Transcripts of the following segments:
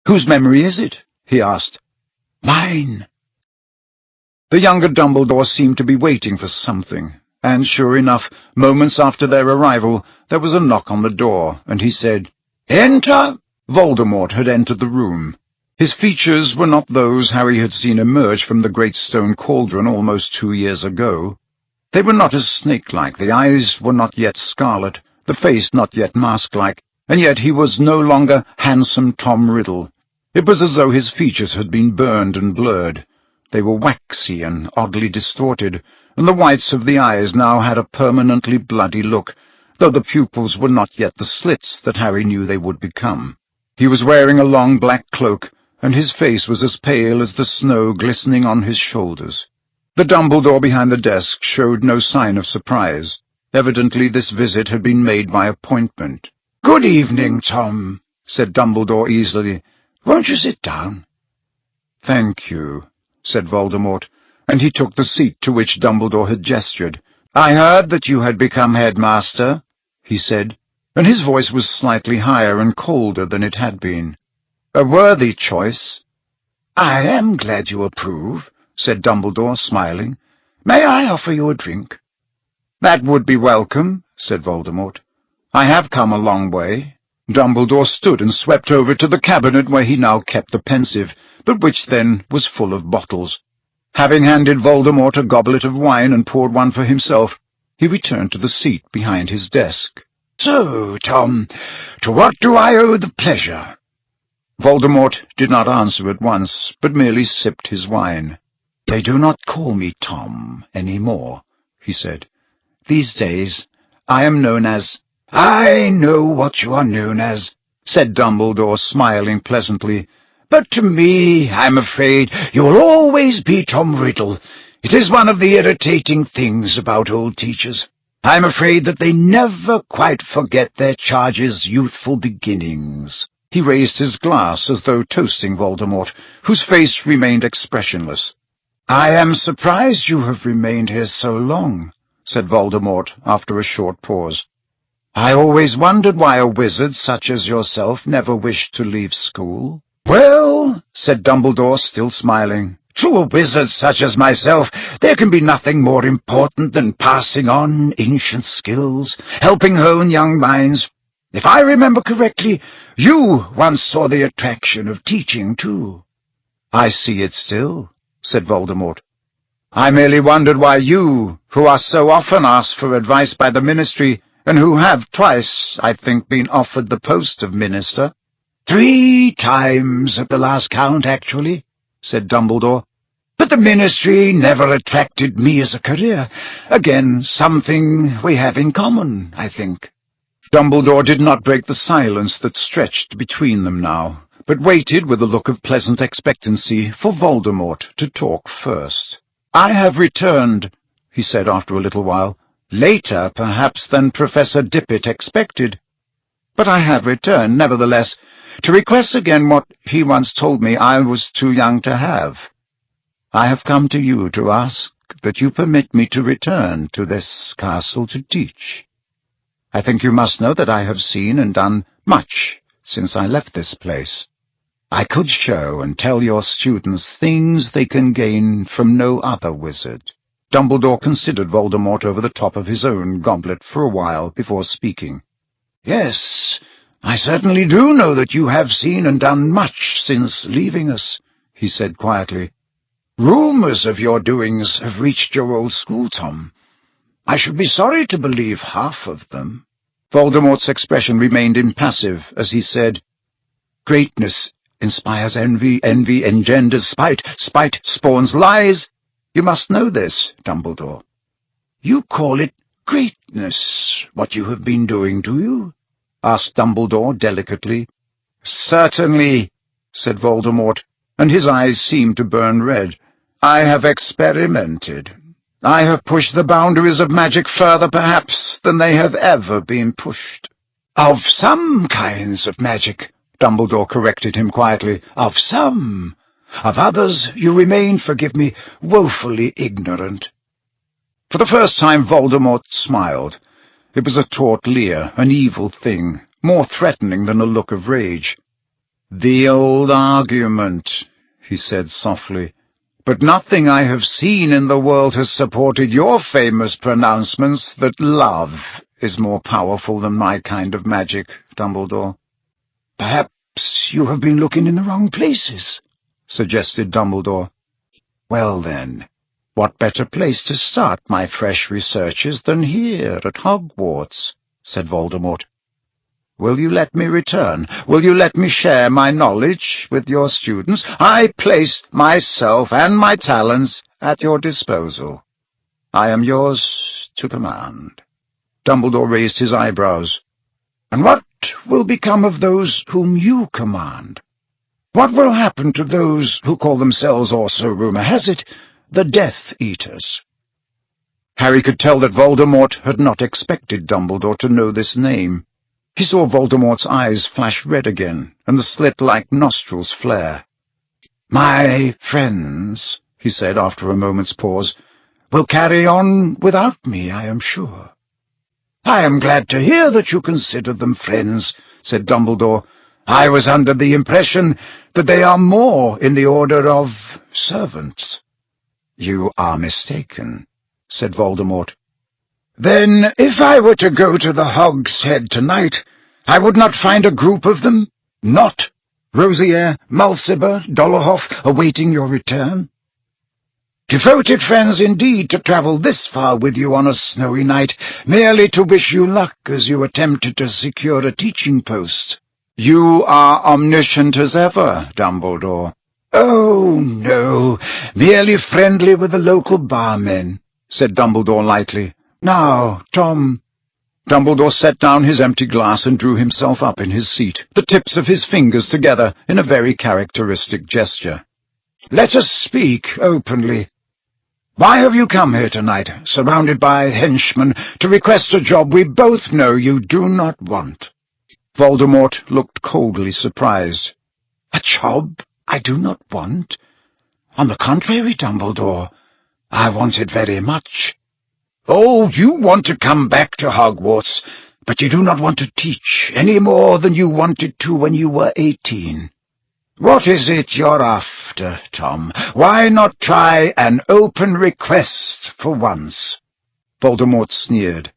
"Whose memory is it?" he asked. "Mine." The younger Dumbledore seemed to be waiting for something, and sure enough, moments after their arrival, there was a knock on the door, and he said, "Enter!" Voldemort had entered the room. His features were not those Harry had seen emerge from the great stone cauldron almost 2 years ago. They were not as snake-like, the eyes were not yet scarlet, the face not yet mask-like, and yet he was no longer handsome Tom Riddle. It was as though his features had been burned and blurred. They were waxy and oddly distorted, and the whites of the eyes now had a permanently bloody look, though the pupils were not yet the slits that Harry knew they would become. He was wearing a long black cloak, and his face was as pale as the snow glistening on his shoulders. The Dumbledore behind the desk showed no sign of surprise. Evidently this visit had been made by appointment. "Good evening, Tom," said Dumbledore easily. "Won't you sit down?" "Thank you," said Voldemort, and he took the seat to which Dumbledore had gestured. "I heard that you had become headmaster," he said, and his voice was slightly higher and colder than it had been. "A worthy choice." "I am glad you approve," said Dumbledore, smiling. "May I offer you a drink?" "That would be welcome," said Voldemort. "I have come a long way." Dumbledore stood and swept over to the cabinet where he now kept the pensive, but which then was full of bottles. Having handed Voldemort a goblet of wine and poured one for himself, he returned to the seat behind his desk. "So, Tom, to what do I owe the pleasure?" Voldemort did not answer at once, but merely sipped his wine. "They do not call me Tom any more," he said. "These days I am known as—" "I know what you are known as," said Dumbledore, smiling pleasantly. "But to me, I'm afraid, you will always be Tom Riddle. It is one of the irritating things about old teachers. I'm afraid that they never quite forget their charges' youthful beginnings." He raised his glass as though toasting Voldemort, whose face remained expressionless. "I am surprised you have remained here so long," said Voldemort after a short pause. "I always wondered why a wizard such as yourself never wished to leave school." "Well," said Dumbledore, still smiling, "to a wizard such as myself, there can be nothing more important than passing on ancient skills, helping hone young minds. If I remember correctly, you once saw the attraction of teaching, too." "I see it still," said Voldemort. "I merely wondered why you, who are so often asked for advice by the ministry, and who have twice, I think, been offered the post of minister—" "3 times at the last count, actually," said Dumbledore. "But the ministry never attracted me as a career. Again, something we have in common, I think." Dumbledore did not break the silence that stretched between them now, but waited with a look of pleasant expectancy for Voldemort to talk first. "I have returned," he said after a little while, "later, perhaps, than Professor Dippet expected. But I have returned, nevertheless, to request again what he once told me I was too young to have. I have come to you to ask that you permit me to return to this castle to teach. I think you must know that I have seen and done much since I left this place. I could show and tell your students things they can gain from no other wizard." Dumbledore considered Voldemort over the top of his own goblet for a while before speaking. "Yes, I certainly do know that you have seen and done much since leaving us," he said quietly. "Rumors of your doings have reached your old school, Tom. I should be sorry to believe half of them." Voldemort's expression remained impassive as he said, "Greatness inspires envy, envy engenders spite, spite spawns lies. You must know this, Dumbledore." "You call it greatness, what you have been doing, do you?" asked Dumbledore delicately. "Certainly," said Voldemort, and his eyes seemed to burn red. "I have experimented. I have pushed the boundaries of magic further, perhaps, than they have ever been pushed." "Of some kinds of magic," Dumbledore corrected him quietly. "Of some. Of others you remain, forgive me, woefully ignorant." For the first time Voldemort smiled. It was a taut leer, an evil thing, more threatening than a look of rage. "The old argument," he said softly. "But nothing I have seen in the world has supported your famous pronouncements that love is more powerful than my kind of magic, Dumbledore." "Perhaps you have been looking in the wrong places," suggested Dumbledore. "Well then, what better place to start my fresh researches than here at Hogwarts?" said Voldemort. "Will you let me return? Will you let me share my knowledge with your students? I placed myself and my talents at your disposal. I am yours to command." Dumbledore raised his eyebrows. "And what will become of those whom you command? What will happen to those who call themselves, or so rumor has it, the Death Eaters?" Harry could tell that Voldemort had not expected Dumbledore to know this name. He saw Voldemort's eyes flash red again, and the slit-like nostrils flare. "My friends," he said after a moment's pause, "will carry on without me, I am sure." "I am glad to hear that you consider them friends," said Dumbledore. "I was under the impression that they are more in the order of servants." "You are mistaken," said Voldemort. "Then, if I were to go to the Hog's Head tonight, I would not find a group of them, not Rosier, Mulciber, Dolohov, awaiting your return? Devoted friends indeed to travel this far with you on a snowy night, merely to wish you luck as you attempted to secure a teaching post." "You are omniscient as ever, Dumbledore." "Oh, no, merely friendly with the local barmen," said Dumbledore lightly. "Now, Tom." Dumbledore set down his empty glass and drew himself up in his seat, the tips of his fingers together in a very characteristic gesture. "Let us speak openly. Why have you come here tonight, surrounded by henchmen, to request a job we both know you do not want?" Voldemort looked coldly surprised. "A job I do not want? On the contrary, Dumbledore, I want it very much." "Oh, you want to come back to Hogwarts, but you do not want to teach any more than you wanted to when you were 18. What is it you're after, Tom? Why not try an open request for once?" Voldemort sneered.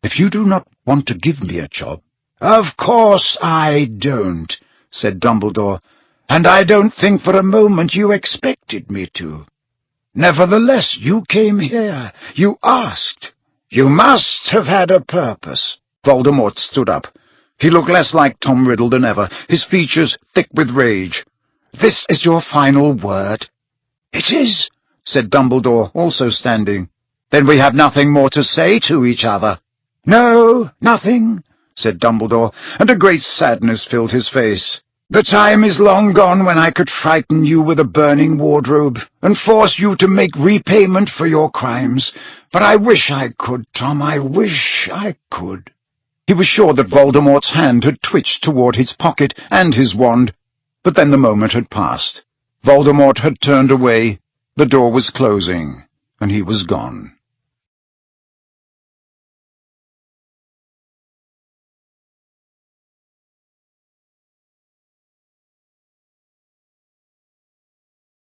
"If you do not want to give me a job—" "Of course I don't," said Dumbledore, "and I don't think for a moment you expected me to. Nevertheless, you came here. You asked. You must have had a purpose." Voldemort stood up. He looked less like Tom Riddle than ever, his features thick with rage. "This is your final word?" "It is," said Dumbledore, also standing. "Then we have nothing more to say to each other." "No, nothing," said Dumbledore, and a great sadness filled his face. "The time is long gone when I could frighten you with a burning wardrobe and force you to make repayment for your crimes. But I wish I could, Tom, I wish I could." He was sure that Voldemort's hand had twitched toward his pocket and his wand, but then the moment had passed. Voldemort had turned away, the door was closing, and he was gone.